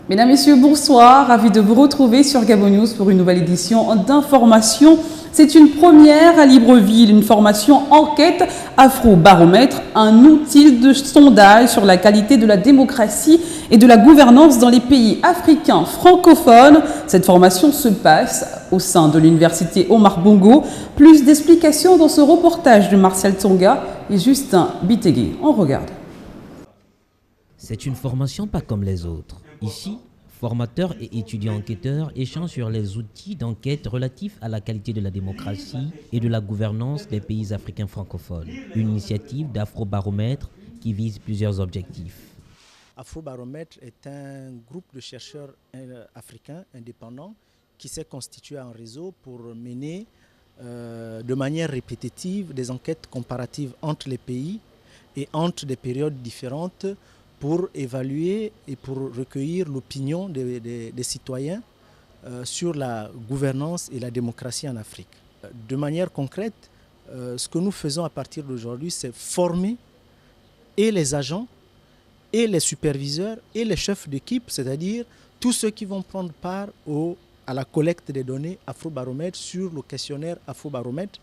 Mesdames, Messieurs, bonsoir. Ravi de vous retrouver sur Gabon News pour une nouvelle édition d'information. C'est une première à Libreville, une formation enquête Afrobaromètre, un outil de sondage sur la qualité de la démocratie et de la gouvernance dans les pays africains francophones. Cette formation se passe au sein de l'université Omar Bongo. Plus d'explications dans ce reportage de Martial Tsonga et Justin Bitegui. On regarde. C'est une formation pas comme les autres. Ici, formateurs et étudiants enquêteurs échangent sur les outils d'enquête relatifs à la qualité de la démocratie et de la gouvernance des pays africains francophones. Une initiative d'Afrobaromètre qui vise plusieurs objectifs. Afrobaromètre est un groupe de chercheurs africains indépendants qui s'est constitué en réseau pour mener de manière répétitive des enquêtes comparatives entre les pays et entre des périodes différentes pour évaluer et pour recueillir l'opinion des citoyens sur la gouvernance et la démocratie en Afrique. De manière concrète, ce que nous faisons à partir d'aujourd'hui, c'est former et les agents, et les superviseurs, et les chefs d'équipe, c'est-à-dire tous ceux qui vont prendre part à la collecte des données Afrobaromètre sur le questionnaire Afrobaromètre,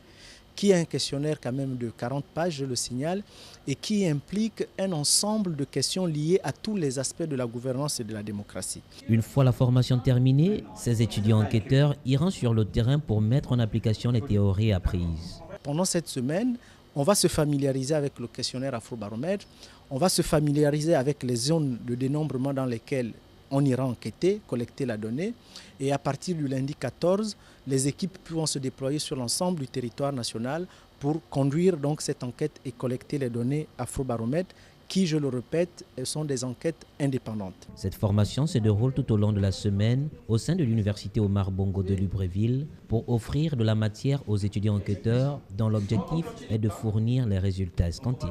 qui est un questionnaire quand même de 40 pages, je le signale, et qui implique un ensemble de questions liées à tous les aspects de la gouvernance et de la démocratie. Une fois la formation terminée, ces étudiants enquêteurs iront sur le terrain pour mettre en application les théories apprises. Pendant cette semaine, on va se familiariser avec le questionnaire Afrobaromètre, on va se familiariser avec les zones de dénombrement dans lesquelles on ira enquêter, collecter la donnée, et à partir du lundi 14, les équipes pourront se déployer sur l'ensemble du territoire national pour conduire donc cette enquête et collecter les données Afrobaromètre qui, je le répète, sont des enquêtes indépendantes. Cette formation se déroule tout au long de la semaine au sein de l'université Omar Bongo de Libreville pour offrir de la matière aux étudiants enquêteurs dont l'objectif est de fournir les résultats escomptés.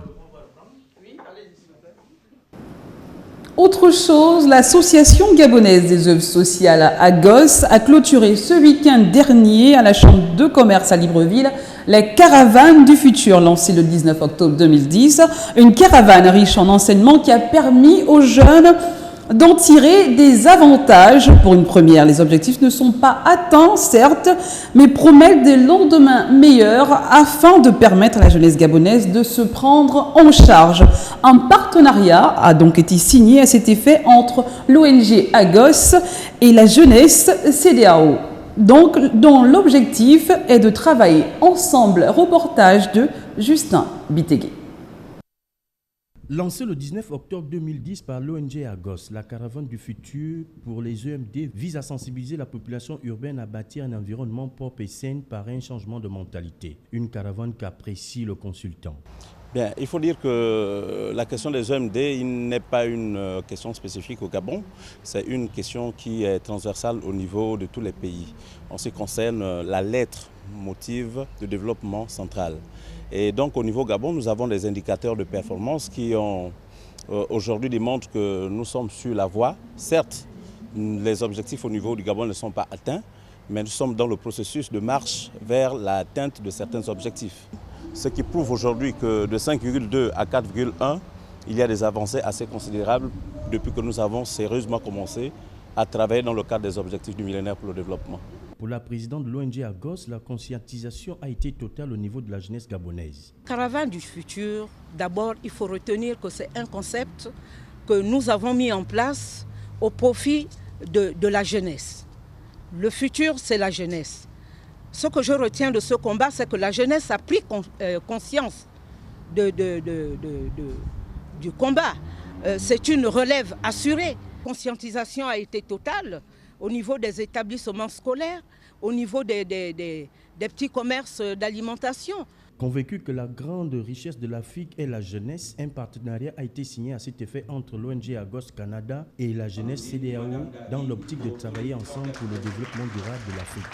Autre chose, l'association gabonaise des œuvres sociales AGOS a clôturé ce week-end dernier à la Chambre de commerce à Libreville les caravanes du futur lancées le 19 octobre 2010. Une caravane riche en enseignements qui a permis aux jeunes d'en tirer des avantages. Pour une première, les objectifs ne sont pas atteints, certes, mais promettent des lendemains meilleurs afin de permettre à la jeunesse gabonaise de se prendre en charge. Un partenariat a donc été signé à cet effet entre l'ONG AGOS et la jeunesse CEDEAO, donc, dont l'objectif est de travailler ensemble. Reportage de Justin Bitegui. Lancée le 19 octobre 2010 par l'ONG AGOS, la caravane du futur pour les EMD vise à sensibiliser la population urbaine à bâtir un environnement propre et sain par un changement de mentalité. Une caravane qu'apprécie le consultant. Bien, il faut dire que la question des EMD n'est pas une question spécifique au Gabon, c'est une question qui est transversale au niveau de tous les pays. En ce qui concerne la lettre motive de développement central. Et donc au niveau Gabon, nous avons des indicateurs de performance qui aujourd'hui démontrent que nous sommes sur la voie. Certes, les objectifs au niveau du Gabon ne sont pas atteints, mais nous sommes dans le processus de marche vers l'atteinte de certains objectifs. Ce qui prouve aujourd'hui que de 5,2 à 4,1, il y a des avancées assez considérables depuis que nous avons sérieusement commencé à travailler dans le cadre des objectifs du millénaire pour le développement. Pour la présidente de l'ONG AGOS, la conscientisation a été totale au niveau de la jeunesse gabonaise. Caravane du futur, d'abord il faut retenir que c'est un concept que nous avons mis en place au profit de la jeunesse. Le futur, c'est la jeunesse. Ce que je retiens de ce combat, c'est que la jeunesse a pris conscience du combat. C'est une relève assurée. La conscientisation a été totale au niveau des établissements scolaires, au niveau des petits commerces d'alimentation. Convaincu que la grande richesse de l'Afrique est la jeunesse, un partenariat a été signé à cet effet entre l'ONG AGOS Canada et la jeunesse CEDEAO dans l'optique de travailler ensemble pour le développement durable de l'Afrique.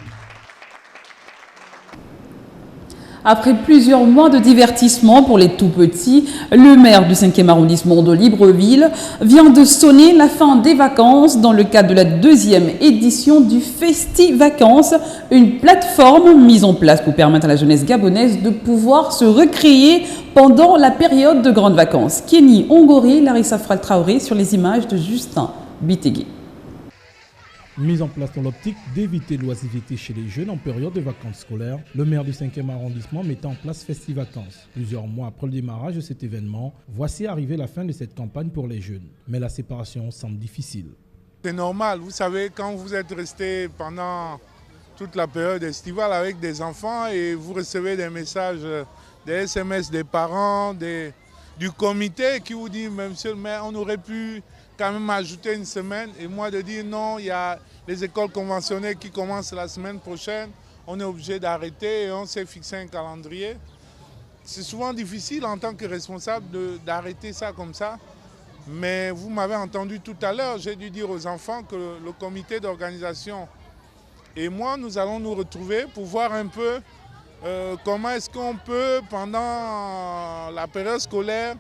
Après plusieurs mois de divertissement pour les tout-petits, le maire du 5e arrondissement de Libreville vient de sonner la fin des vacances dans le cadre de la 2e édition du Festi-Vacances, une plateforme mise en place pour permettre à la jeunesse gabonaise de pouvoir se recréer pendant la période de grandes vacances. Kenny Ongori, Larissa Fral Traoré sur les images de Justin Bitegui. Mise en place dans l'optique d'éviter l'oisiveté chez les jeunes en période de vacances scolaires, le maire du 5e arrondissement mettant en place Festivacances. Plusieurs mois après le démarrage de cet événement, voici arriver la fin de cette campagne pour les jeunes. Mais la séparation semble difficile. C'est normal, vous savez, quand vous êtes resté pendant toute la période estivale avec des enfants et vous recevez des messages, des SMS des parents, du comité qui vous dit, monsieur le maire, on aurait pu quand même ajouter une semaine, et moi de dire non, il y a les écoles conventionnelles qui commencent la semaine prochaine, on est obligé d'arrêter et on s'est fixé un calendrier. C'est souvent difficile en tant que responsable d'arrêter ça comme ça, mais vous m'avez entendu tout à l'heure, j'ai dû dire aux enfants que le comité d'organisation et moi, nous allons nous retrouver pour voir un peu comment est-ce qu'on peut, pendant la période scolaire,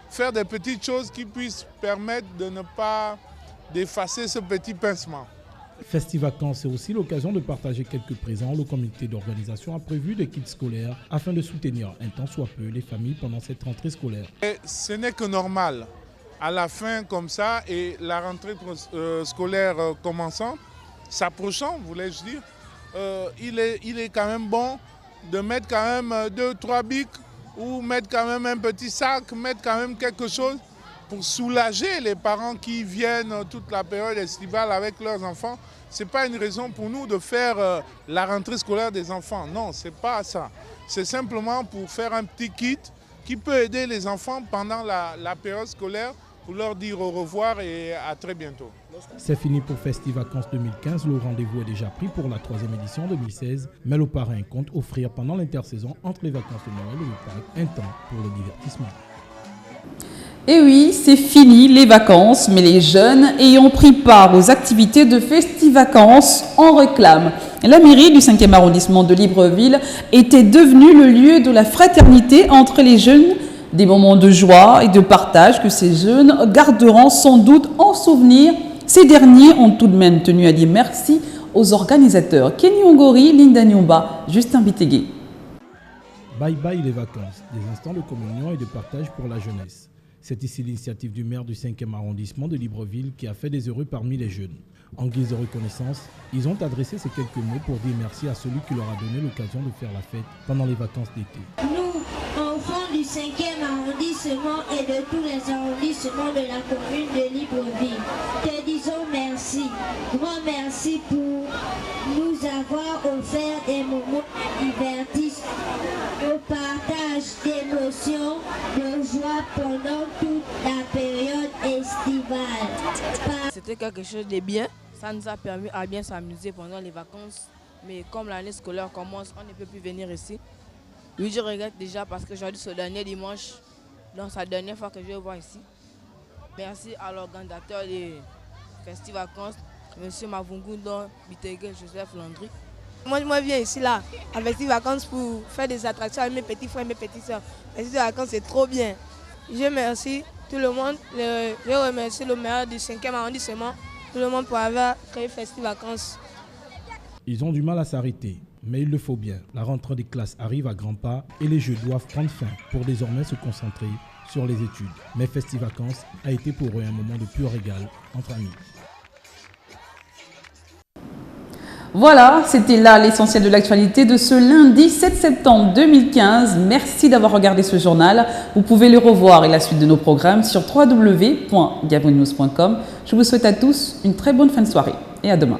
faire des petites choses qui puissent permettre de ne pas d'effacer ce petit pincement. Festivacances, c'est aussi l'occasion de partager quelques présents. Le comité d'organisation a prévu des kits scolaires afin de soutenir un tant soit peu les familles pendant cette rentrée scolaire. Et ce n'est que normal. À la fin comme ça et la rentrée scolaire commençant, s'approchant, voulais-je dire, il est quand même bon de mettre quand même 2-3 bics ou mettre quand même un petit sac, mettre quand même quelque chose pour soulager les parents qui viennent toute la période estivale avec leurs enfants. Ce n'est pas une raison pour nous de faire la rentrée scolaire des enfants. Non, ce n'est pas ça. C'est simplement pour faire un petit kit qui peut aider les enfants pendant la période scolaire pour leur dire au revoir et à très bientôt. C'est fini pour Festivacances 2015. Le rendez-vous est déjà pris pour la 3e édition 2016. Mais le parrain compte offrir pendant l'intersaison entre les vacances de Noël et le Pâques un temps pour le divertissement. Et oui, c'est fini les vacances, mais les jeunes ayant pris part aux activités de Festivacances en réclament. La mairie du 5e arrondissement de Libreville était devenue le lieu de la fraternité entre les jeunes, des moments de joie et de partage que ces jeunes garderont sans doute en souvenir. Ces derniers ont tout de même tenu à dire merci aux organisateurs. Kenny Ongori, Linda Nyumba, Justin Bitégué. Bye bye les vacances, des instants de communion et de partage pour la jeunesse. C'est ici l'initiative du maire du 5e arrondissement de Libreville qui a fait des heureux parmi les jeunes. En guise de reconnaissance, ils ont adressé ces quelques mots pour dire merci à celui qui leur a donné l'occasion de faire la fête pendant les vacances d'été. Nous, enfants du 5e arrondissement et de tous les arrondissements de la commune de Libreville, te disons merci. Grand merci pour nous avoir offert des moments de divertissement, de partage d'émotions, de joie pendant toute la période estivale. C'était quelque chose de bien. Ça nous a permis à bien s'amuser pendant les vacances. Mais comme l'année scolaire commence, on ne peut plus venir ici. Oui, je regrette déjà parce que aujourd'hui, ce dernier dimanche, donc c'est la dernière fois que je vais voir ici. Merci à l'organisateur des Festivacances, M. Mavungundo Bitégué, Joseph Landry. Moi, je viens ici là, à Festivacances pour faire des attractions avec mes petits frères et mes petites soeurs. Festivacances, c'est trop bien. Je remercie tout le monde. Je remercie le maire du 5e arrondissement, tout le monde pour avoir créé Festivacances. Ils ont du mal à s'arrêter, mais il le faut bien. La rentrée des classes arrive à grands pas et les jeux doivent prendre fin pour désormais se concentrer sur les études. Mais Festivacances a été pour eux un moment de pur régal entre amis. Voilà, c'était là l'essentiel de l'actualité de ce lundi 7 septembre 2015. Merci d'avoir regardé ce journal. Vous pouvez le revoir et la suite de nos programmes sur www.gabonnews.com. Je vous souhaite à tous une très bonne fin de soirée et à demain.